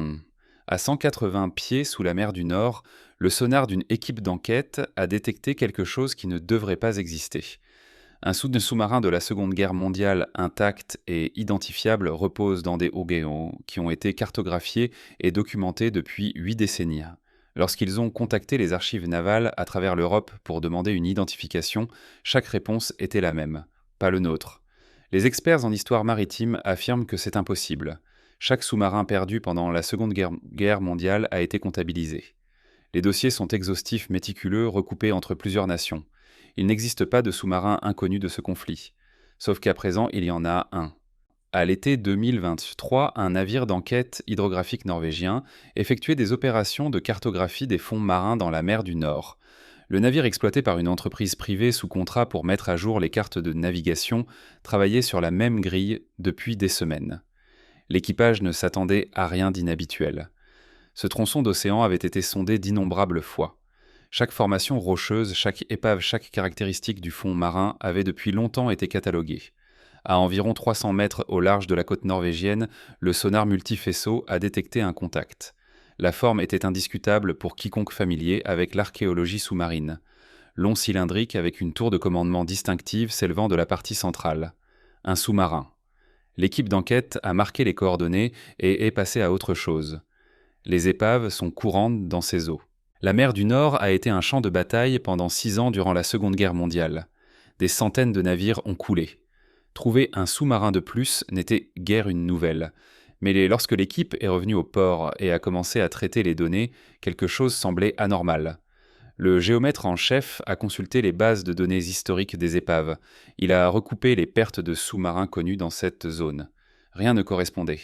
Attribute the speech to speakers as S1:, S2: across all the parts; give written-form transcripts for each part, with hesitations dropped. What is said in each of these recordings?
S1: Japan. À 180 pieds sous la mer du Nord, le sonar d'une équipe d'enquête a détecté quelque chose qui ne devrait pas exister. Un sous-marin de la Seconde Guerre mondiale intact et identifiable repose dans des océans qui ont été cartographiés et documentés depuis 8 décennies. Lorsqu'ils ont contacté les archives navales à travers l'Europe pour demander une identification, chaque réponse était la même. Pas le nôtre. Les experts en histoire maritime affirment que c'est impossible. Chaque sous-marin perdu pendant la Seconde Guerre mondiale a été comptabilisé. Les dossiers sont exhaustifs, méticuleux, recoupés entre plusieurs nations. Il n'existe pas de sous-marin inconnu de ce conflit. Sauf qu'à présent, il y en a un. À l'été 2023, un navire d'enquête hydrographique norvégien effectuait des opérations de cartographie des fonds marins dans la mer du Nord. Le navire exploité par une entreprise privée sous contrat pour mettre à jour les cartes de navigation travaillait sur la même grille depuis des semaines. L'équipage ne s'attendait à rien d'inhabituel. Ce tronçon d'océan avait été sondé d'innombrables fois. Chaque formation rocheuse, chaque épave, chaque caractéristique du fond marin avait depuis longtemps été cataloguée. À environ 300 mètres au large de la côte norvégienne, le sonar multifaisceau a détecté un contact. La forme était indiscutable pour quiconque familier avec l'archéologie sous-marine. Long cylindrique avec une tour de commandement distinctive s'élevant de la partie centrale. Un sous-marin. L'équipe d'enquête a marqué les coordonnées et est passée à autre chose. Les épaves sont courantes dans ces eaux. La mer du Nord a été un champ de bataille pendant 6 ans durant la Seconde Guerre mondiale. Des centaines de navires ont coulé. Trouver un sous-marin de plus n'était guère une nouvelle. Mais lorsque l'équipe est revenue au port et a commencé à traiter les données, quelque chose semblait anormal. Le géomètre en chef a consulté les bases de données historiques des épaves. Il a recoupé les pertes de sous-marins connus dans cette zone. Rien ne correspondait.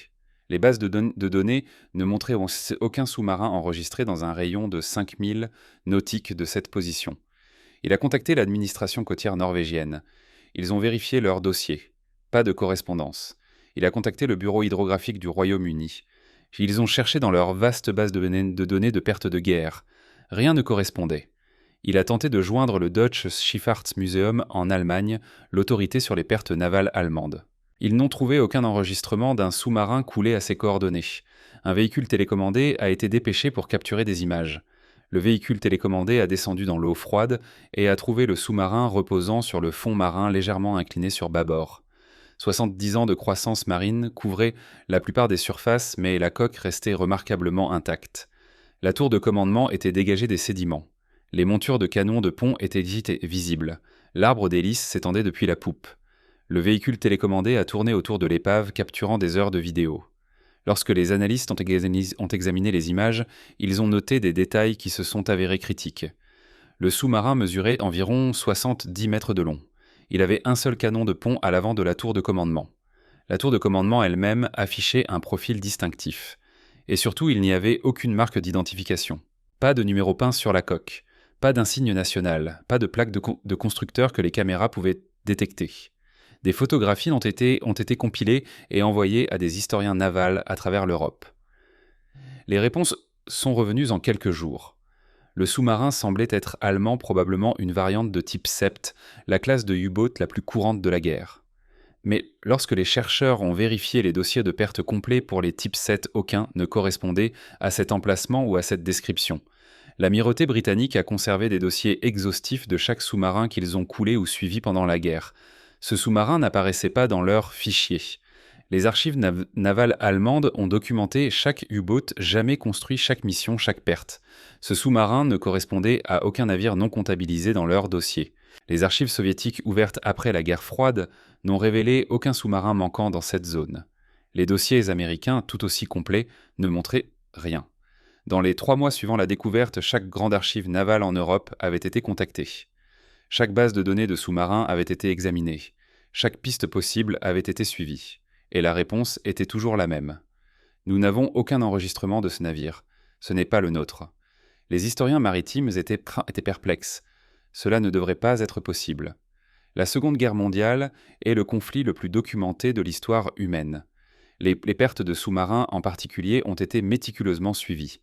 S1: Les bases de données ne montraient aucun sous-marin enregistré dans un rayon de 5000 nautiques de cette position. Il a contacté l'administration côtière norvégienne. Ils ont vérifié leur dossier. Pas de correspondance. Il a contacté le bureau hydrographique du Royaume-Uni. Ils ont cherché dans leur vaste base de données de pertes de guerre. Rien ne correspondait. Il a tenté de joindre le Deutsches Schifffahrtsmuseum en Allemagne, l'autorité sur les pertes navales allemandes. Ils n'ont trouvé aucun enregistrement d'un sous-marin coulé à ces coordonnées. Un véhicule télécommandé a été dépêché pour capturer des images. Le véhicule télécommandé a descendu dans l'eau froide et a trouvé le sous-marin reposant sur le fond marin légèrement incliné sur bâbord. 70 ans de croissance marine couvraient la plupart des surfaces, mais la coque restait remarquablement intacte. La tour de commandement était dégagée des sédiments. Les montures de canons de pont étaient visibles. L'arbre d'hélice s'étendait depuis la poupe. Le véhicule télécommandé a tourné autour de l'épave, capturant des heures de vidéo. Lorsque les analystes ont examiné les images, ils ont noté des détails qui se sont avérés critiques. Le sous-marin mesurait environ 70 mètres de long. Il avait un seul canon de pont à l'avant de la tour de commandement. La tour de commandement elle-même affichait un profil distinctif. Et surtout, il n'y avait aucune marque d'identification. Pas de numéro peint sur la coque. Pas d'insigne national. Pas de plaque de constructeur que les caméras pouvaient détecter. Des photographies ont été compilées et envoyées à des historiens navals à travers l'Europe. Les réponses sont revenues en quelques jours. Le sous-marin semblait être allemand, probablement une variante de type Sept, la classe de U-boat la plus courante de la guerre. Mais lorsque les chercheurs ont vérifié les dossiers de perte complets pour les types 7, aucun ne correspondait à cet emplacement ou à cette description. L'amirauté britannique a conservé des dossiers exhaustifs de chaque sous-marin qu'ils ont coulé ou suivi pendant la guerre. Ce sous-marin n'apparaissait pas dans leurs fichiers. Les archives navales allemandes ont documenté chaque U-boat, jamais construit chaque mission, chaque perte. Ce sous-marin ne correspondait à aucun navire non comptabilisé dans leur dossier. Les archives soviétiques ouvertes après la guerre froide n'ont révélé aucun sous-marin manquant dans cette zone. Les dossiers américains, tout aussi complets, ne montraient rien. Dans les 3 mois suivant la découverte, chaque grande archive navale en Europe avait été contactée. Chaque base de données de sous-marins avait été examinée. Chaque piste possible avait été suivie. Et la réponse était toujours la même. Nous n'avons aucun enregistrement de ce navire. Ce n'est pas le nôtre. Les historiens maritimes étaient perplexes. Cela ne devrait pas être possible. La Seconde Guerre mondiale est le conflit le plus documenté de l'histoire humaine. Les pertes de sous-marins en particulier ont été méticuleusement suivies.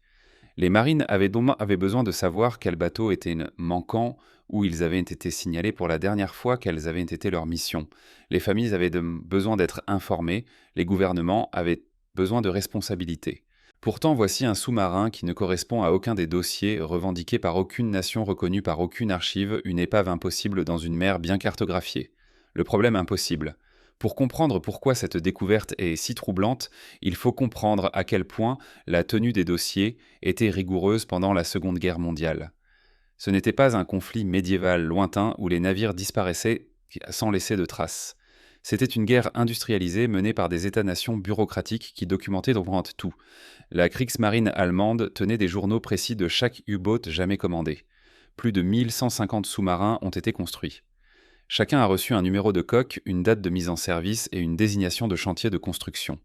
S1: Les marines avaient besoin de savoir quels bateaux étaient manquants, où ils avaient été signalés pour la dernière fois, quelles avaient été leurs missions. Les familles avaient besoin d'être informées, les gouvernements avaient besoin de responsabilités. Pourtant, voici un sous-marin qui ne correspond à aucun des dossiers revendiqués par aucune nation reconnue par aucune archive, une épave impossible dans une mer bien cartographiée. Le problème impossible. Pour comprendre pourquoi cette découverte est si troublante, il faut comprendre à quel point la tenue des dossiers était rigoureuse pendant la Seconde Guerre mondiale. Ce n'était pas un conflit médiéval lointain où les navires disparaissaient sans laisser de traces. C'était une guerre industrialisée menée par des États-nations bureaucratiques qui documentaient donc tout. La Kriegsmarine allemande tenait des journaux précis de chaque U-boat jamais commandé. Plus de 1150 sous-marins ont été construits. Chacun a reçu un numéro de coque, une date de mise en service et une désignation de chantier de construction.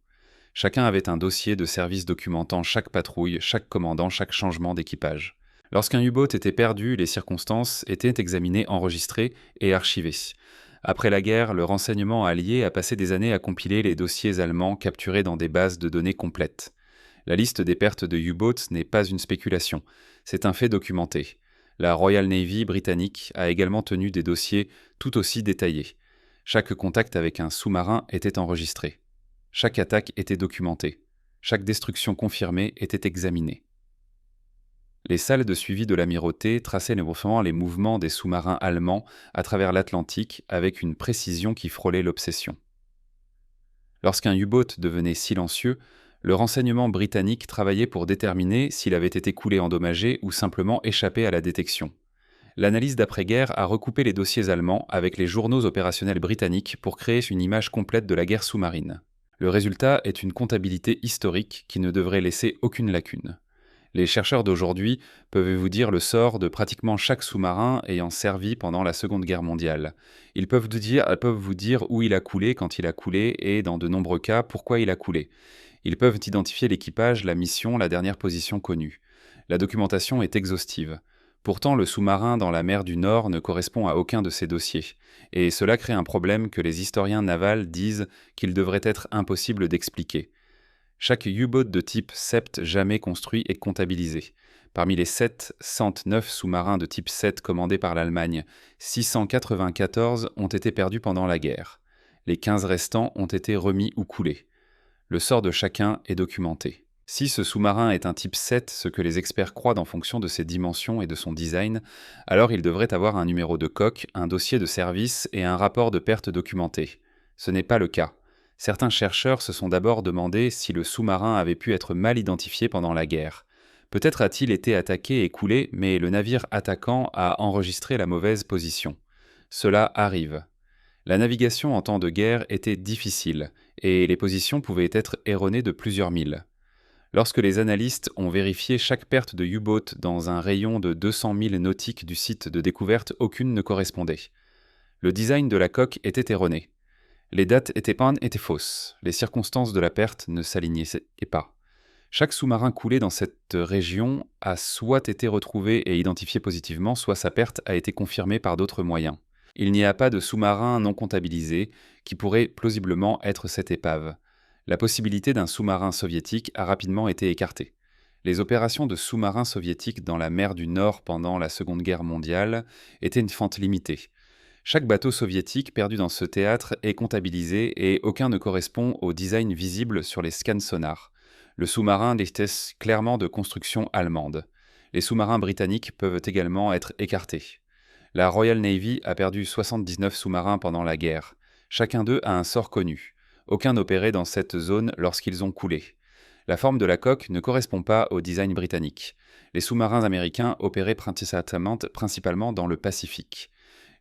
S1: Chacun avait un dossier de service documentant chaque patrouille, chaque commandant, chaque changement d'équipage. Lorsqu'un U-boat était perdu, les circonstances étaient examinées, enregistrées et archivées. Après la guerre, le renseignement allié a passé des années à compiler les dossiers allemands capturés dans des bases de données complètes. La liste des pertes de U-boats n'est pas une spéculation, c'est un fait documenté. La Royal Navy britannique a également tenu des dossiers tout aussi détaillés. Chaque contact avec un sous-marin était enregistré. Chaque attaque était documentée. Chaque destruction confirmée était examinée. Les salles de suivi de l'amirauté traçaient les mouvements des sous-marins allemands à travers l'Atlantique avec une précision qui frôlait l'obsession. Lorsqu'un U-boat devenait silencieux, le renseignement britannique travaillait pour déterminer s'il avait été coulé endommagé ou simplement échappé à la détection. L'analyse d'après-guerre a recoupé les dossiers allemands avec les journaux opérationnels britanniques pour créer une image complète de la guerre sous-marine. Le résultat est une comptabilité historique qui ne devrait laisser aucune lacune. Les chercheurs d'aujourd'hui peuvent vous dire le sort de pratiquement chaque sous-marin ayant servi pendant la Seconde Guerre mondiale. Ils peuvent vous dire où il a coulé quand il a coulé et, dans de nombreux cas, pourquoi il a coulé. Ils peuvent identifier l'équipage, la mission, la dernière position connue. La documentation est exhaustive. Pourtant, le sous-marin dans la mer du Nord ne correspond à aucun de ces dossiers. Et cela crée un problème que les historiens navals disent qu'il devrait être impossible d'expliquer. Chaque U-boat de type Sept jamais construit est comptabilisé. Parmi les 709 sous-marins de type 7 commandés par l'Allemagne, 694 ont été perdus pendant la guerre. Les 15 restants ont été remis ou coulés. Le sort de chacun est documenté. Si ce sous-marin est un type 7, ce que les experts croient en fonction de ses dimensions et de son design, alors il devrait avoir un numéro de coque, un dossier de service et un rapport de perte documenté. Ce n'est pas le cas. Certains chercheurs se sont d'abord demandé si le sous-marin avait pu être mal identifié pendant la guerre. Peut-être a-t-il été attaqué et coulé, mais le navire attaquant a enregistré la mauvaise position. Cela arrive. La navigation en temps de guerre était difficile, et les positions pouvaient être erronées de plusieurs milles. Lorsque les analystes ont vérifié chaque perte de U-boat dans un rayon de 200 milles nautiques du site de découverte, aucune ne correspondait. Le design de la coque était erroné. Les dates étaient fausses. Les circonstances de la perte ne s'alignaient pas. Chaque sous-marin coulé dans cette région a soit été retrouvé et identifié positivement, soit sa perte a été confirmée par d'autres moyens. Il n'y a pas de sous-marin non comptabilisé qui pourrait plausiblement être cette épave. La possibilité d'un sous-marin soviétique a rapidement été écartée. Les opérations de sous-marins soviétiques dans la mer du Nord pendant la Seconde Guerre mondiale étaient une fente limitée. Chaque bateau soviétique perdu dans ce théâtre est comptabilisé et aucun ne correspond au design visible sur les scans sonars. Le sous-marin était clairement de construction allemande. Les sous-marins britanniques peuvent également être écartés. La Royal Navy a perdu 79 sous-marins pendant la guerre. Chacun d'eux a un sort connu. Aucun n'opérait dans cette zone lorsqu'ils ont coulé. La forme de la coque ne correspond pas au design britannique. Les sous-marins américains opéraient principalement dans le Pacifique.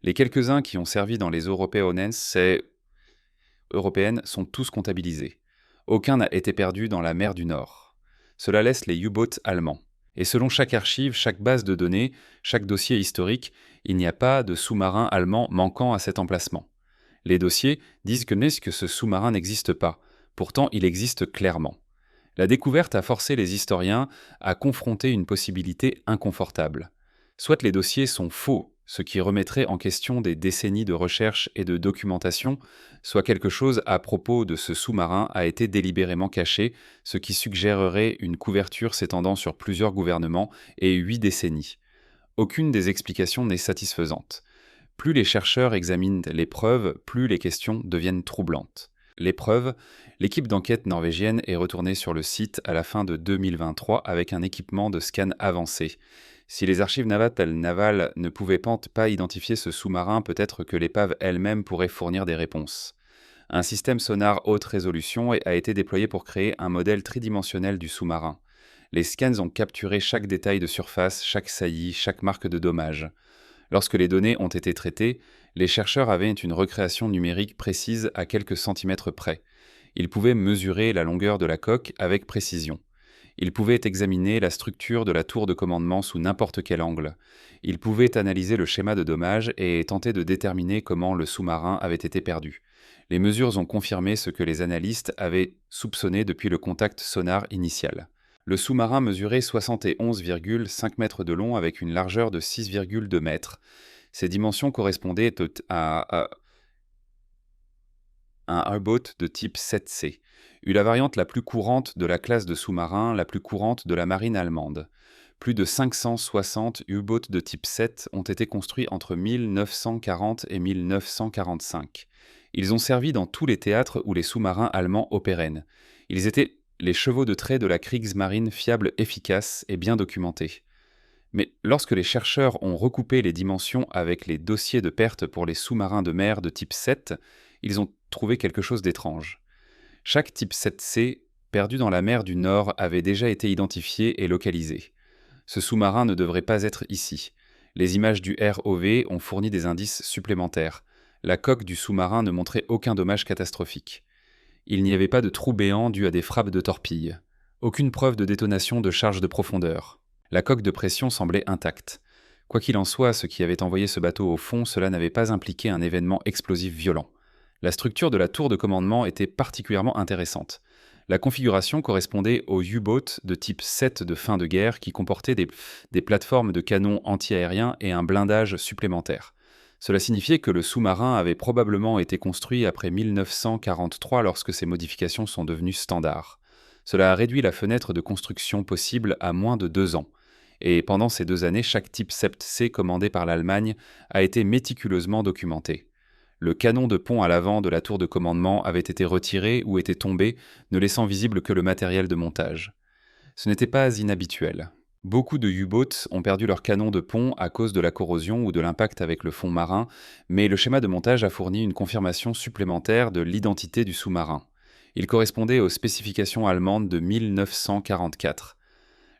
S1: Les quelques-uns qui ont servi dans les eaux européennes sont tous comptabilisés. Aucun n'a été perdu dans la mer du Nord. Cela laisse les U-boats allemands. Et selon chaque archive, chaque base de données, chaque dossier historique, il n'y a pas de sous-marin allemand manquant à cet emplacement. Les dossiers disent que ce sous-marin n'existe pas. Pourtant, il existe clairement. La découverte a forcé les historiens à confronter une possibilité inconfortable. Soit les dossiers sont faux, ce qui remettrait en question des décennies de recherche et de documentation, soit quelque chose à propos de ce sous-marin a été délibérément caché, ce qui suggérerait une couverture s'étendant sur plusieurs gouvernements et 8 décennies. Aucune des explications n'est satisfaisante. Plus les chercheurs examinent les preuves, plus les questions deviennent troublantes. l'épreuve, l'équipe d'enquête norvégienne est retournée sur le site à la fin de 2023 avec un équipement de scan avancé. Si les archives navales ne pouvaient pas identifier ce sous-marin, peut-être que l'épave elle-même pourrait fournir des réponses. Un système sonar haute résolution a été déployé pour créer un modèle tridimensionnel du sous-marin. Les scans ont capturé chaque détail de surface, chaque saillie, chaque marque de dommage. Lorsque les données ont été traitées, les chercheurs avaient une recréation numérique précise à quelques centimètres près. Ils pouvaient mesurer la longueur de la coque avec précision. Ils pouvaient examiner la structure de la tour de commandement sous n'importe quel angle. Ils pouvaient analyser le schéma de dommage et tenter de déterminer comment le sous-marin avait été perdu. Les mesures ont confirmé ce que les analystes avaient soupçonné depuis le contact sonar initial. Le sous-marin mesurait 71,5 mètres de long avec une largeur de 6,2 mètres. Ces dimensions correspondaient à un U-boat de type 7C, la variante la plus courante de la classe de sous-marins, la plus courante de la marine allemande. Plus de 560 U-boats de type 7 ont été construits entre 1940 et 1945. Ils ont servi dans tous les théâtres où les sous-marins allemands opéraient. Ils étaient les chevaux de trait de la Kriegsmarine fiables, efficaces et bien documentés. Mais lorsque les chercheurs ont recoupé les dimensions avec les dossiers de perte pour les sous-marins de mer de type 7, ils ont trouvé quelque chose d'étrange. Chaque type 7C perdu dans la mer du Nord avait déjà été identifié et localisé. Ce sous-marin ne devrait pas être ici. Les images du ROV ont fourni des indices supplémentaires. La coque du sous-marin ne montrait aucun dommage catastrophique. Il n'y avait pas de trou béant dû à des frappes de torpilles. Aucune preuve de détonation de charge de profondeur. La coque de pression semblait intacte. Quoi qu'il en soit, ce qui avait envoyé ce bateau au fond, cela n'avait pas impliqué un événement explosif violent. La structure de la tour de commandement était particulièrement intéressante. La configuration correspondait au U-boat de type 7 de fin de guerre qui comportait des plateformes de canons anti-aériens et un blindage supplémentaire. Cela signifiait que le sous-marin avait probablement été construit après 1943 lorsque ces modifications sont devenues standards. Cela a réduit la fenêtre de construction possible à moins de 2 ans. Et pendant ces 2 années, chaque type 7C commandé par l'Allemagne a été méticuleusement documenté. Le canon de pont à l'avant de la tour de commandement avait été retiré ou était tombé, ne laissant visible que le matériel de montage. Ce n'était pas inhabituel. Beaucoup de U-boats ont perdu leur canon de pont à cause de la corrosion ou de l'impact avec le fond marin, mais le schéma de montage a fourni une confirmation supplémentaire de l'identité du sous-marin. Il correspondait aux spécifications allemandes de 1944.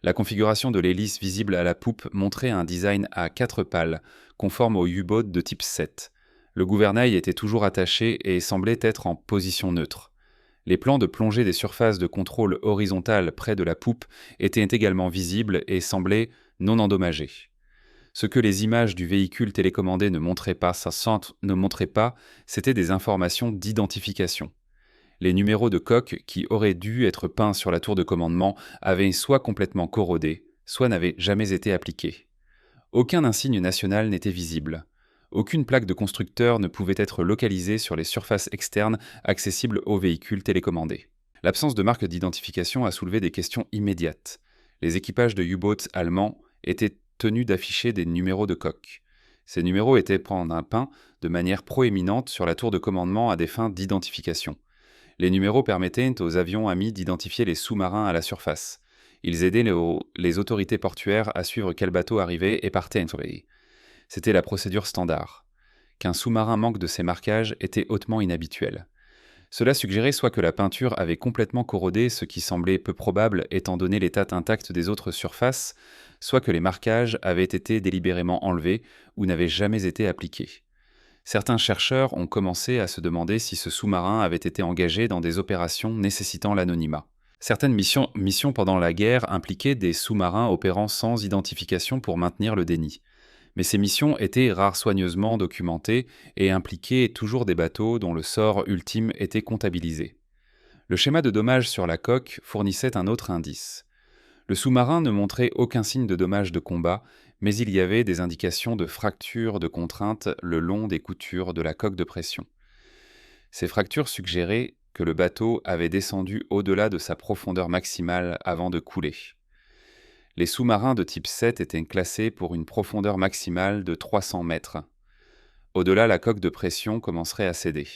S1: La configuration de l'hélice visible à la poupe montrait un design à 4 pales, conforme au U-boat de type 7. Le gouvernail était toujours attaché et semblait être en position neutre. Les plans de plongée des surfaces de contrôle horizontales près de la poupe étaient également visibles et semblaient non endommagés. Ce que les images du véhicule télécommandé ne montraient pas, c'était des informations d'identification. Les numéros de coque qui auraient dû être peints sur la tour de commandement avaient soit complètement corrodé, soit n'avaient jamais été appliqués. Aucun insigne national n'était visible. Aucune plaque de constructeur ne pouvait être localisée sur les surfaces externes accessibles aux véhicules télécommandés. L'absence de marque d'identification a soulevé des questions immédiates. Les équipages de U-boats allemands étaient tenus d'afficher des numéros de coque. Ces numéros étaient peints de manière proéminente sur la tour de commandement à des fins d'identification. Les numéros permettaient aux avions amis d'identifier les sous-marins à la surface. Ils aidaient les autorités portuaires à suivre quel bateau arrivait et partait. C'était la procédure standard. Qu'un sous-marin manque de ces marquages était hautement inhabituel. Cela suggérait soit que la peinture avait complètement corrodé, ce qui semblait peu probable étant donné l'état intact des autres surfaces, soit que les marquages avaient été délibérément enlevés ou n'avaient jamais été appliqués. Certains chercheurs ont commencé à se demander si ce sous-marin avait été engagé dans des opérations nécessitant l'anonymat. Certaines missions pendant la guerre impliquaient des sous-marins opérant sans identification pour maintenir le déni. Mais ces missions étaient soigneusement documentées et impliquaient toujours des bateaux dont le sort ultime était comptabilisé. Le schéma de dommage sur la coque fournissait un autre indice. Le sous-marin ne montrait aucun signe de dommage de combat, mais il y avait des indications de fractures de contrainte le long des coutures de la coque de pression. Ces fractures suggéraient que le bateau avait descendu au-delà de sa profondeur maximale avant de couler. Les sous-marins de type 7 étaient classés pour une profondeur maximale de 300 mètres. Au-delà, la coque de pression commencerait à céder.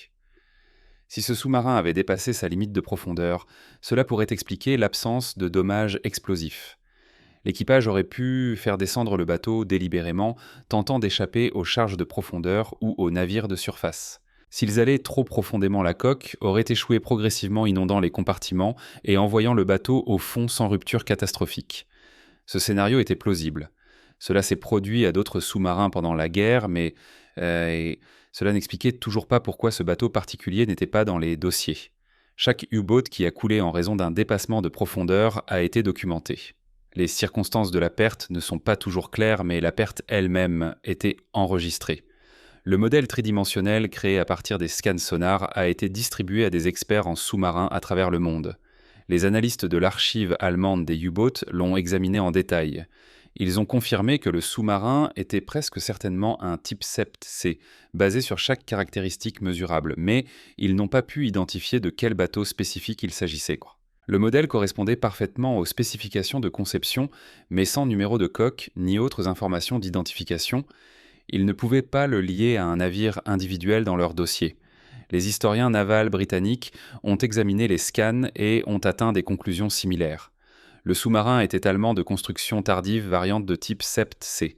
S1: Si ce sous-marin avait dépassé sa limite de profondeur, cela pourrait expliquer l'absence de dommages explosifs. L'équipage aurait pu faire descendre le bateau délibérément, tentant d'échapper aux charges de profondeur ou aux navires de surface. S'ils allaient trop profondément, la coque aurait échoué progressivement, inondant les compartiments et envoyant le bateau au fond sans rupture catastrophique. Ce scénario était plausible. Cela s'est produit à d'autres sous-marins pendant la guerre, mais et cela n'expliquait toujours pas pourquoi ce bateau particulier n'était pas dans les dossiers. Chaque U-boat qui a coulé en raison d'un dépassement de profondeur a été documenté. Les circonstances de la perte ne sont pas toujours claires, mais la perte elle-même était enregistrée. Le modèle tridimensionnel créé à partir des scans sonars a été distribué à des experts en sous-marins à travers le monde. Les analystes de l'archive allemande des U-boats l'ont examiné en détail. Ils ont confirmé que le sous-marin était presque certainement un type Sept-C, basé sur chaque caractéristique mesurable, mais ils n'ont pas pu identifier de quel bateau spécifique il s'agissait. Le modèle correspondait parfaitement aux spécifications de conception, mais sans numéro de coque ni autres informations d'identification. Ils ne pouvaient pas le lier à un navire individuel dans leur dossier. Les historiens navals britanniques ont examiné les scans et ont atteint des conclusions similaires. Le sous-marin était allemand de construction tardive variante de type Sept-C,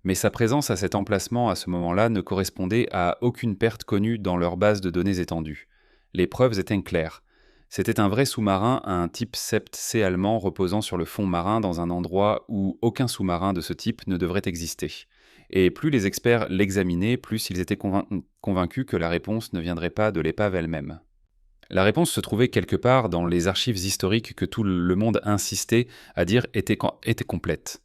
S1: mais sa présence à cet emplacement à ce moment-là ne correspondait à aucune perte connue dans leur base de données étendue. Les preuves étaient claires. C'était un vrai sous-marin à un type Sept-C allemand reposant sur le fond marin dans un endroit où aucun sous-marin de ce type ne devrait exister. Et plus les experts l'examinaient, plus ils étaient convaincus que la réponse ne viendrait pas de l'épave elle-même. La réponse se trouvait quelque part dans les archives historiques que tout le monde insistait à dire étaient complètes.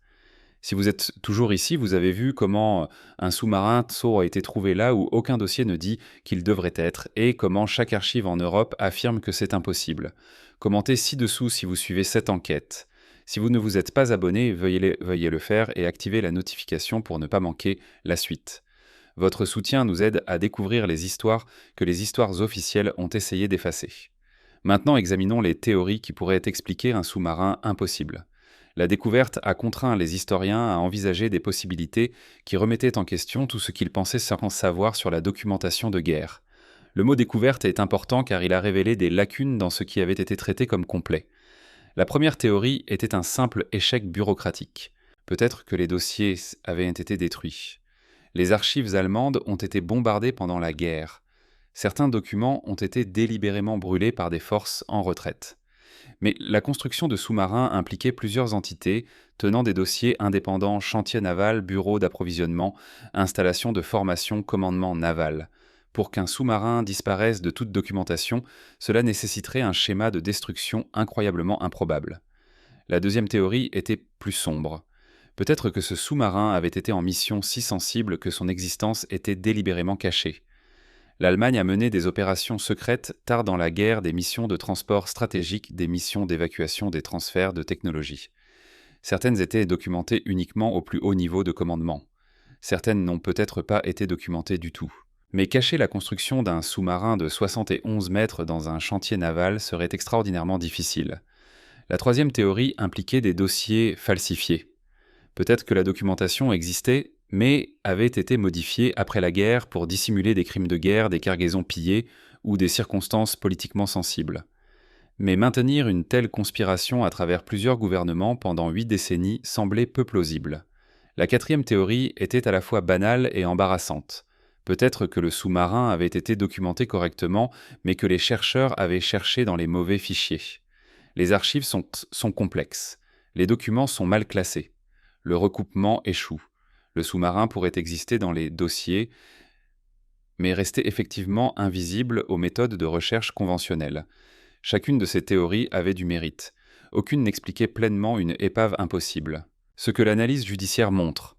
S1: Si vous êtes toujours ici, vous avez vu comment un sous-marin Tso a été trouvé là où aucun dossier ne dit qu'il devrait être, et comment chaque archive en Europe affirme que c'est impossible. Commentez ci-dessous si vous suivez cette enquête. Si vous ne vous êtes pas abonné, veuillez le faire et activez la notification pour ne pas manquer la suite. Votre soutien nous aide à découvrir les histoires que les histoires officielles ont essayé d'effacer. Maintenant, examinons les théories qui pourraient expliquer un sous-marin impossible. La découverte a contraint les historiens à envisager des possibilités qui remettaient en question tout ce qu'ils pensaient savoir sur la documentation de guerre. Le mot découverte est important car il a révélé des lacunes dans ce qui avait été traité comme complet. La première théorie était un simple échec bureaucratique. Peut-être que les dossiers avaient été détruits. Les archives allemandes ont été bombardées pendant la guerre. Certains documents ont été délibérément brûlés par des forces en retraite. Mais la construction de sous-marins impliquait plusieurs entités tenant des dossiers indépendants: chantier naval, bureau d'approvisionnement, installation de formation, commandement naval. Pour qu'un sous-marin disparaisse de toute documentation, cela nécessiterait un schéma de destruction incroyablement improbable. La deuxième théorie était plus sombre. Peut-être que ce sous-marin avait été en mission si sensible que son existence était délibérément cachée. L'Allemagne a mené des opérations secrètes tard dans la guerre, des missions de transport stratégique, des missions d'évacuation, des transferts de technologie. Certaines étaient documentées uniquement au plus haut niveau de commandement. Certaines n'ont peut-être pas été documentées du tout. Mais cacher la construction d'un sous-marin de 71 mètres dans un chantier naval serait extraordinairement difficile. La troisième théorie impliquait des dossiers falsifiés. Peut-être que la documentation existait, mais avait été modifiée après la guerre pour dissimuler des crimes de guerre, des cargaisons pillées ou des circonstances politiquement sensibles. Mais maintenir une telle conspiration à travers plusieurs gouvernements pendant 8 décennies semblait peu plausible. La quatrième théorie était à la fois banale et embarrassante. Peut-être que le sous-marin avait été documenté correctement, mais que les chercheurs avaient cherché dans les mauvais fichiers. Les archives sont complexes. Les documents sont mal classés. Le recoupement échoue. Le sous-marin pourrait exister dans les dossiers, mais rester effectivement invisible aux méthodes de recherche conventionnelles. Chacune de ces théories avait du mérite. Aucune n'expliquait pleinement une épave impossible. Ce que l'analyse judiciaire montre.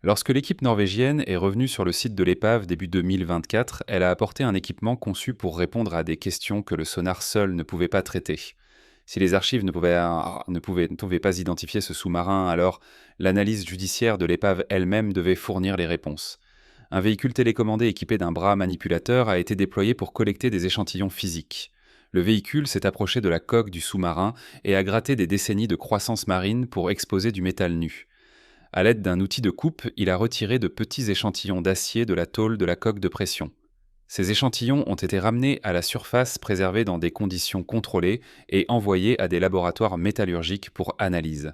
S1: Lorsque l'équipe norvégienne est revenue sur le site de l'épave début 2024, elle a apporté un équipement conçu pour répondre à des questions que le sonar seul ne pouvait pas traiter. Si les archives ne pouvaient pas identifier ce sous-marin, alors l'analyse judiciaire de l'épave elle-même devait fournir les réponses. Un véhicule télécommandé équipé d'un bras manipulateur a été déployé pour collecter des échantillons physiques. Le véhicule s'est approché de la coque du sous-marin et a gratté des décennies de croissance marine pour exposer du métal nu. À l'aide d'un outil de coupe, il a retiré de petits échantillons d'acier de la tôle de la coque de pression. Ces échantillons ont été ramenés à la surface, préservés dans des conditions contrôlées et envoyés à des laboratoires métallurgiques pour analyse.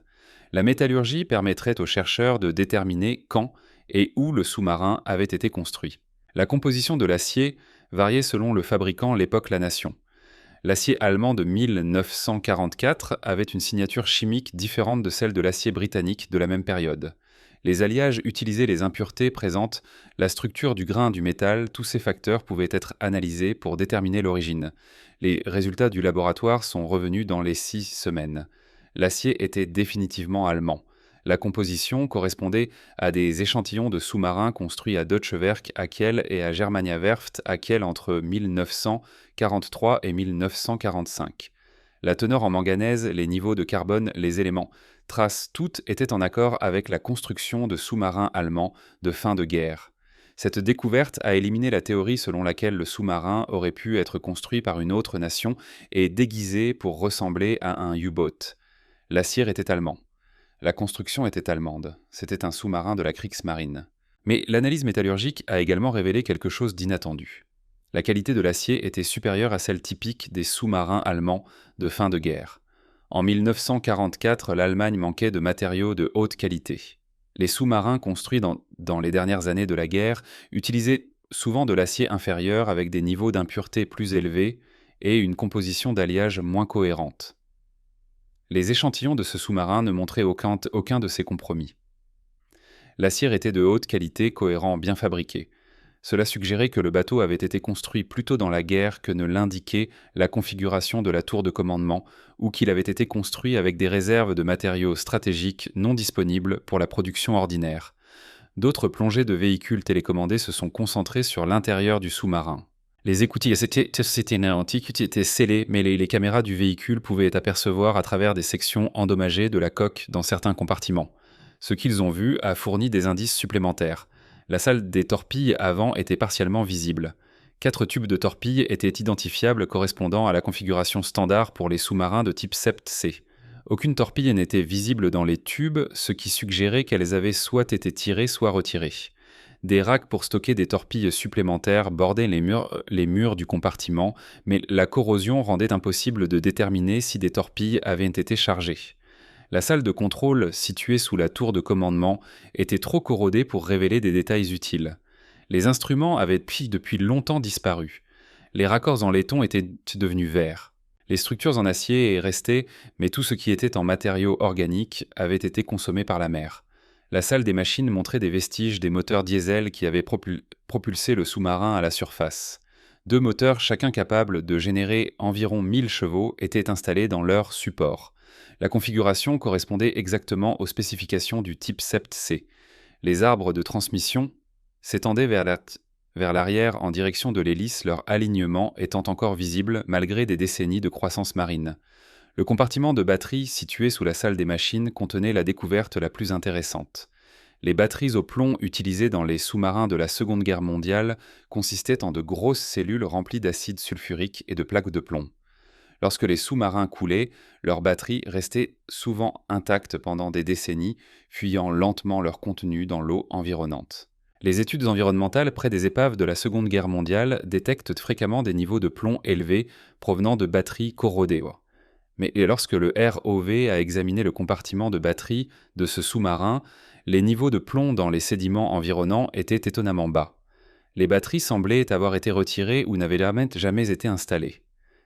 S1: La métallurgie permettrait aux chercheurs de déterminer quand et où le sous-marin avait été construit. La composition de l'acier variait selon le fabricant, l'époque, la nation. L'acier allemand de 1944 avait une signature chimique différente de celle de l'acier britannique de la même période. Les alliages utilisaient les impuretés présentes, la structure du grain du métal, tous ces facteurs pouvaient être analysés pour déterminer l'origine. Les résultats du laboratoire sont revenus dans les 6 semaines. L'acier était définitivement allemand. La composition correspondait à des échantillons de sous-marins construits à Deutsche Werk à Kiel et à Germania Werft à Kiel entre 1943 et 1945. La teneur en manganèse, les niveaux de carbone, les éléments, traces, toutes étaient en accord avec la construction de sous-marins allemands de fin de guerre. Cette découverte a éliminé la théorie selon laquelle le sous-marin aurait pu être construit par une autre nation et déguisé pour ressembler à un U-boat. L'acier était allemand. La construction était allemande. C'était un sous-marin de la Kriegsmarine. Mais l'analyse métallurgique a également révélé quelque chose d'inattendu. La qualité de l'acier était supérieure à celle typique des sous-marins allemands de fin de guerre. En 1944, l'Allemagne manquait de matériaux de haute qualité. Les sous-marins construits dans les dernières années de la guerre utilisaient souvent de l'acier inférieur avec des niveaux d'impureté plus élevés et une composition d'alliage moins cohérente. Les échantillons de ce sous-marin ne montraient aucun de ces compromis. L'acier était de haute qualité, cohérent, bien fabriqué. Cela suggérait que le bateau avait été construit plus tôt dans la guerre que ne l'indiquait la configuration de la tour de commandement, ou qu'il avait été construit avec des réserves de matériaux stratégiques non disponibles pour la production ordinaire. D'autres plongées de véhicules télécommandés se sont concentrées sur l'intérieur du sous-marin. Les écoutilles, c'était une antique, qui étaient scellées, mais les caméras du véhicule pouvaient apercevoir à travers des sections endommagées de la coque dans certains compartiments. Ce qu'ils ont vu a fourni des indices supplémentaires. La salle des torpilles avant était partiellement visible. 4 tubes de torpilles étaient identifiables correspondant à la configuration standard pour les sous-marins de type Sept-C. Aucune torpille n'était visible dans les tubes, ce qui suggérait qu'elles avaient soit été tirées, soit retirées. Des racks pour stocker des torpilles supplémentaires bordaient les murs du compartiment, mais la corrosion rendait impossible de déterminer si des torpilles avaient été chargées. La salle de contrôle, située sous la tour de commandement, était trop corrodée pour révéler des détails utiles. Les instruments avaient depuis longtemps disparu. Les raccords en laiton étaient devenus verts. Les structures en acier restaient, mais tout ce qui était en matériaux organiques avait été consommé par la mer. La salle des machines montrait des vestiges des moteurs diesel qui avaient propulsé le sous-marin à la surface. 2 moteurs, chacun capable de générer environ 1000 chevaux, étaient installés dans leur support. La configuration correspondait exactement aux spécifications du type Sept-C. Les arbres de transmission s'étendaient vers l'arrière en direction de l'hélice, leur alignement étant encore visible malgré des décennies de croissance marine. Le compartiment de batterie situé sous la salle des machines contenait la découverte la plus intéressante. Les batteries au plomb utilisées dans les sous-marins de la Seconde Guerre mondiale consistaient en de grosses cellules remplies d'acide sulfurique et de plaques de plomb. Lorsque les sous-marins coulaient, leurs batteries restaient souvent intactes pendant des décennies, fuyant lentement leur contenu dans l'eau environnante. Les études environnementales près des épaves de la Seconde Guerre mondiale détectent fréquemment des niveaux de plomb élevés provenant de batteries corrodées. Mais lorsque le ROV a examiné le compartiment de batterie de ce sous-marin, les niveaux de plomb dans les sédiments environnants étaient étonnamment bas. Les batteries semblaient avoir été retirées ou n'avaient jamais été installées.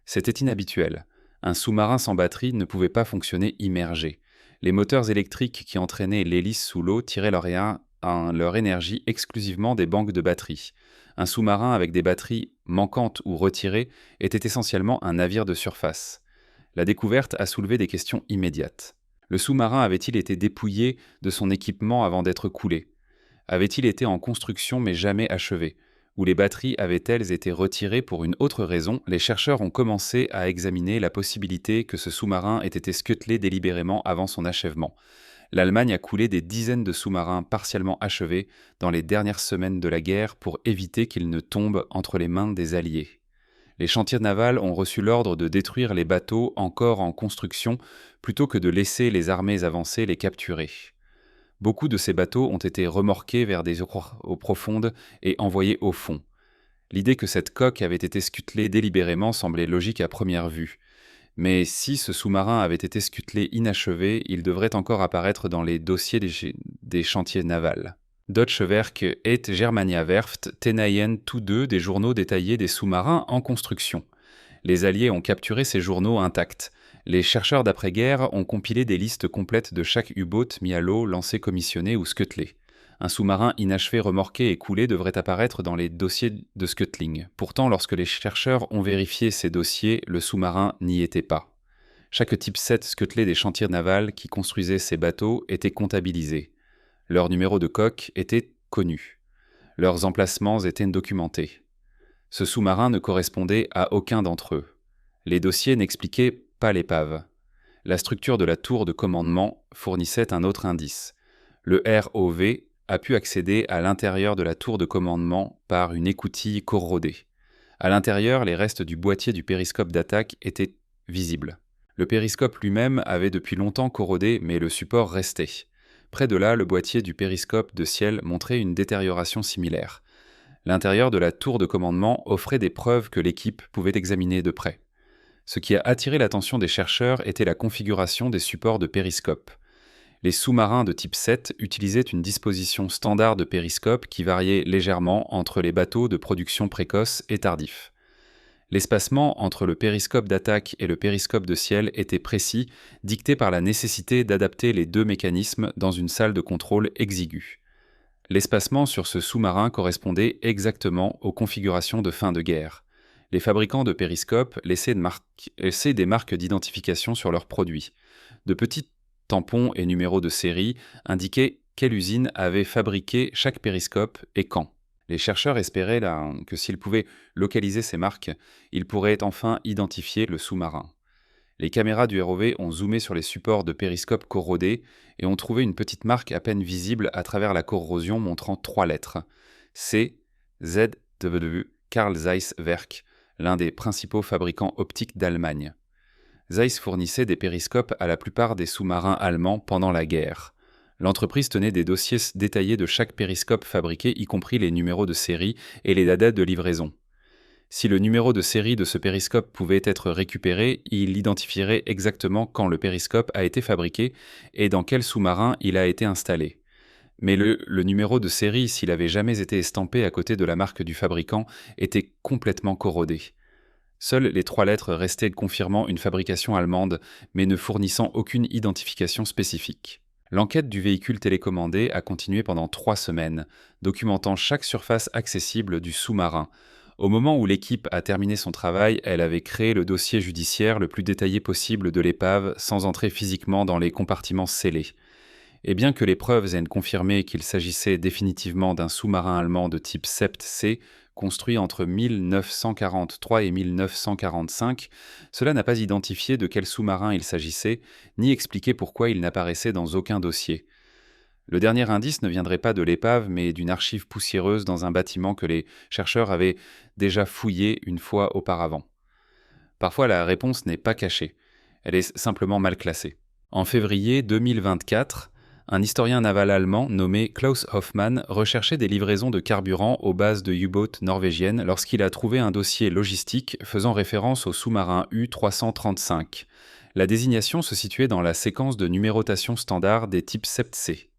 S1: C'était inhabituel. Un sous-marin sans batterie ne pouvait pas fonctionner immergé. Les moteurs électriques qui entraînaient l'hélice sous l'eau tiraient leur énergie exclusivement des banques de batteries. Un sous-marin avec des batteries manquantes ou retirées était essentiellement un navire de surface. La découverte a soulevé des questions immédiates. Le sous-marin avait-il été dépouillé de son équipement avant d'être coulé ? Avait-il été en construction mais jamais achevé ? Ou les batteries avaient-elles été retirées pour une autre raison ? Les chercheurs ont commencé à examiner la possibilité que ce sous-marin ait été scuttlé délibérément avant son achèvement. L'Allemagne a coulé des dizaines de sous-marins partiellement achevés dans les dernières semaines de la guerre pour éviter qu'ils ne tombent entre les mains des Alliés. Les chantiers navals ont reçu l'ordre de détruire les bateaux encore en construction plutôt que de laisser les armées avancées les capturer. Beaucoup de ces bateaux ont été remorqués vers des eaux profondes et envoyés au fond. L'idée que cette coque avait été scuttlée délibérément semblait logique à première vue. Mais si ce sous-marin avait été scuttlé inachevé, il devrait encore apparaître dans les dossiers des chantiers navals. Deutsche Werke et Germania Werft tenaillent tous deux des journaux détaillés des sous-marins en construction. Les Alliés ont capturé ces journaux intacts. Les chercheurs d'après-guerre ont compilé des listes complètes de chaque U-boat mis à l'eau, lancé, commissionné ou scuttlé. Un sous-marin inachevé, remorqué et coulé devrait apparaître dans les dossiers de scuttling. Pourtant, lorsque les chercheurs ont vérifié ces dossiers, le sous-marin n'y était pas. Chaque type 7 scuttlé des chantiers navals qui construisaient ces bateaux était comptabilisé. Leur numéro de coque était connu. Leurs emplacements étaient documentés. Ce sous-marin ne correspondait à aucun d'entre eux. Les dossiers n'expliquaient pas l'épave. La structure de la tour de commandement fournissait un autre indice. Le ROV a pu accéder à l'intérieur de la tour de commandement par une écoutille corrodée. À l'intérieur, les restes du boîtier du périscope d'attaque étaient visibles. Le périscope lui-même avait depuis longtemps corrodé, mais le support restait. Près de là, le boîtier du périscope de ciel montrait une détérioration similaire. L'intérieur de la tour de commandement offrait des preuves que l'équipe pouvait examiner de près. Ce qui a attiré l'attention des chercheurs était la configuration des supports de périscope. Les sous-marins de type 7 utilisaient une disposition standard de périscope qui variait légèrement entre les bateaux de production précoce et tardif. L'espacement entre le périscope d'attaque et le périscope de ciel était précis, dicté par la nécessité d'adapter les deux mécanismes dans une salle de contrôle exiguë. L'espacement sur ce sous-marin correspondait exactement aux configurations de fin de guerre. Les fabricants de périscopes laissaient des marques d'identification sur leurs produits. De petits tampons et numéros de série indiquaient quelle usine avait fabriqué chaque périscope et quand. Les chercheurs espéraient que s'ils pouvaient localiser ces marques, ils pourraient enfin identifier le sous-marin. Les caméras du ROV ont zoomé sur les supports de périscope corrodés et ont trouvé une petite marque à peine visible à travers la corrosion montrant 3 lettres. C. ZW Carl Zeiss Werk, l'un des principaux fabricants optiques d'Allemagne. Zeiss fournissait des périscopes à la plupart des sous-marins allemands pendant la guerre. L'entreprise tenait des dossiers détaillés de chaque périscope fabriqué, y compris les numéros de série et les dates de livraison. Si le numéro de série de ce périscope pouvait être récupéré, il identifierait exactement quand le périscope a été fabriqué et dans quel sous-marin il a été installé. Mais le numéro de série, s'il avait jamais été estampé à côté de la marque du fabricant, était complètement corrodé. Seules les 3 lettres restaient confirmant une fabrication allemande, mais ne fournissant aucune identification spécifique. L'enquête du véhicule télécommandé a continué pendant 3 semaines, documentant chaque surface accessible du sous-marin. Au moment où l'équipe a terminé son travail, elle avait créé le dossier judiciaire le plus détaillé possible de l'épave sans entrer physiquement dans les compartiments scellés. Et bien que les preuves aient confirmé qu'il s'agissait définitivement d'un sous-marin allemand de type Sept-C, construit entre 1943 et 1945, cela n'a pas identifié de quel sous-marin il s'agissait, ni expliqué pourquoi il n'apparaissait dans aucun dossier. Le dernier indice ne viendrait pas de l'épave, mais d'une archive poussiéreuse dans un bâtiment que les chercheurs avaient déjà fouillé une fois auparavant. Parfois, la réponse n'est pas cachée, elle est simplement mal classée. En février 2024, un historien naval allemand nommé Klaus Hoffmann recherchait des livraisons de carburant aux bases de U-boat norvégiennes lorsqu'il a trouvé un dossier logistique faisant référence au sous-marin U-335. La désignation se situait dans la séquence de numérotation standard des types Sept-C.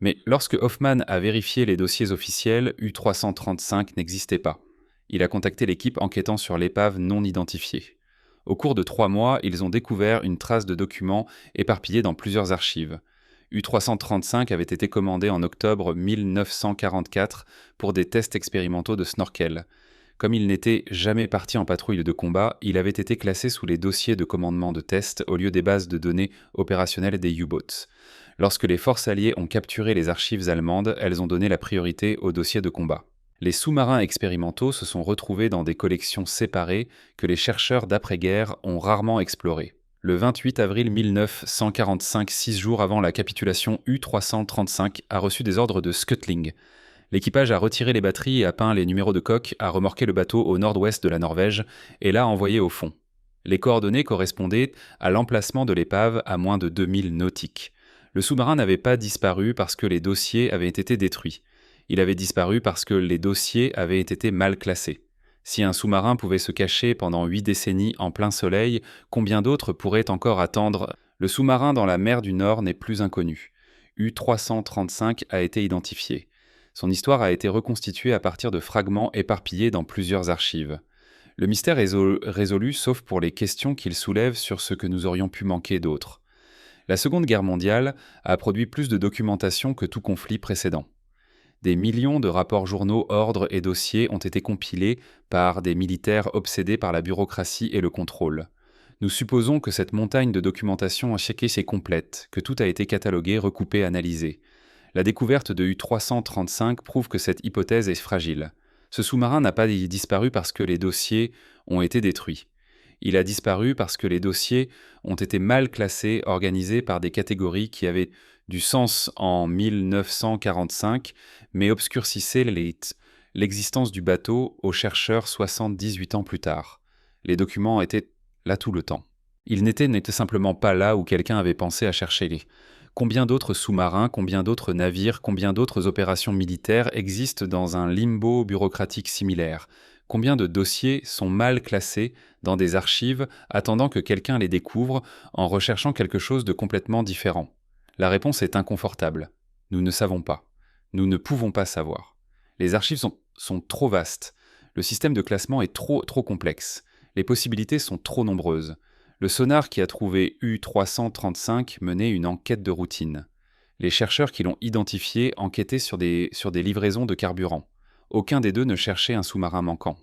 S1: Mais lorsque Hoffmann a vérifié les dossiers officiels, U-335 n'existait pas. Il a contacté l'équipe enquêtant sur l'épave non identifiée. Au cours de 3 mois, ils ont découvert une trace de documents éparpillés dans plusieurs archives. U-335 avait été commandé en octobre 1944 pour des tests expérimentaux de snorkel. Comme il n'était jamais parti en patrouille de combat, il avait été classé sous les dossiers de commandement de test au lieu des bases de données opérationnelles des U-boats. Lorsque les forces alliées ont capturé les archives allemandes, elles ont donné la priorité aux dossiers de combat. Les sous-marins expérimentaux se sont retrouvés dans des collections séparées que les chercheurs d'après-guerre ont rarement explorées. Le 28 avril 1945, 6 jours avant la capitulation, U-335 a reçu des ordres de scuttling. L'équipage a retiré les batteries et a peint les numéros de coque, a remorqué le bateau au nord-ouest de la Norvège et l'a envoyé au fond. Les coordonnées correspondaient à l'emplacement de l'épave à moins de 2000 nautiques. Le sous-marin n'avait pas disparu parce que les dossiers avaient été détruits. Il avait disparu parce que les dossiers avaient été mal classés. Si un sous-marin pouvait se cacher pendant 8 décennies en plein soleil, combien d'autres pourraient encore attendre? Le sous-marin dans la mer du Nord n'est plus inconnu. U-335 a été identifié. Son histoire a été reconstituée à partir de fragments éparpillés dans plusieurs archives. Le mystère est résolu sauf pour les questions qu'il soulève sur ce que nous aurions pu manquer d'autres. La Seconde Guerre mondiale a produit plus de documentation que tout conflit précédent. Des millions de rapports journaux, ordres et dossiers ont été compilés par des militaires obsédés par la bureaucratie et le contrôle. Nous supposons que cette montagne de documentation a checké est complète, que tout a été catalogué, recoupé, analysé. La découverte de U-335 prouve que cette hypothèse est fragile. Ce sous-marin n'a pas disparu parce que les dossiers ont été détruits. Il a disparu parce que les dossiers ont été mal classés, organisés par des catégories qui avaient du sens en 1945, mais obscurcissaient l'existence du bateau aux chercheurs 78 ans plus tard. Les documents étaient là tout le temps. Ils n'étaient simplement pas là où quelqu'un avait pensé à chercher les. Combien d'autres sous-marins, combien d'autres navires, combien d'autres opérations militaires existent dans un limbo bureaucratique similaire? Combien de dossiers sont mal classés dans des archives attendant que quelqu'un les découvre en recherchant quelque chose de complètement différent? La réponse est inconfortable. Nous ne savons pas. Nous ne pouvons pas savoir. Les archives sont trop vastes. Le système de classement est trop complexe. Les possibilités sont trop nombreuses. Le sonar qui a trouvé U-335 menait une enquête de routine. Les chercheurs qui l'ont identifié enquêtaient sur des livraisons de carburant. Aucun des deux ne cherchait un sous-marin manquant.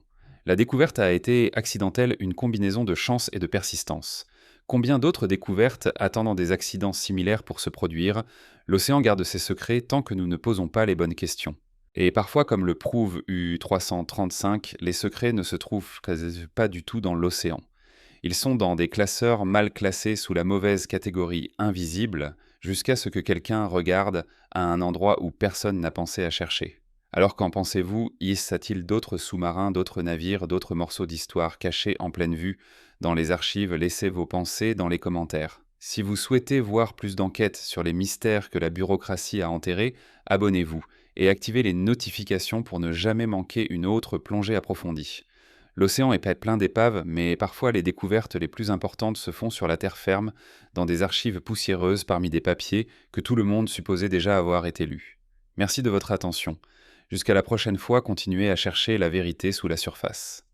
S1: La découverte a été accidentelle, une combinaison de chance et de persistance. Combien d'autres découvertes attendant des accidents similaires pour se produire? L'océan garde ses secrets tant que nous ne posons pas les bonnes questions. Et parfois, comme le prouve U-335, les secrets ne se trouvent pas du tout dans l'océan. Ils sont dans des classeurs mal classés sous la mauvaise catégorie invisible, jusqu'à ce que quelqu'un regarde à un endroit où personne n'a pensé à chercher. Alors qu'en pensez-vous? Y a-t-il d'autres sous-marins, d'autres navires, d'autres morceaux d'histoire cachés en pleine vue dans les archives? Laissez vos pensées dans les commentaires. Si vous souhaitez voir plus d'enquêtes sur les mystères que la bureaucratie a enterrés, abonnez-vous et activez les notifications pour ne jamais manquer une autre plongée approfondie. L'océan est plein d'épaves, mais parfois les découvertes les plus importantes se font sur la terre ferme, dans des archives poussiéreuses parmi des papiers que tout le monde supposait déjà avoir été lus. Merci de votre attention. Jusqu'à la prochaine fois, continuez à chercher la vérité sous la surface.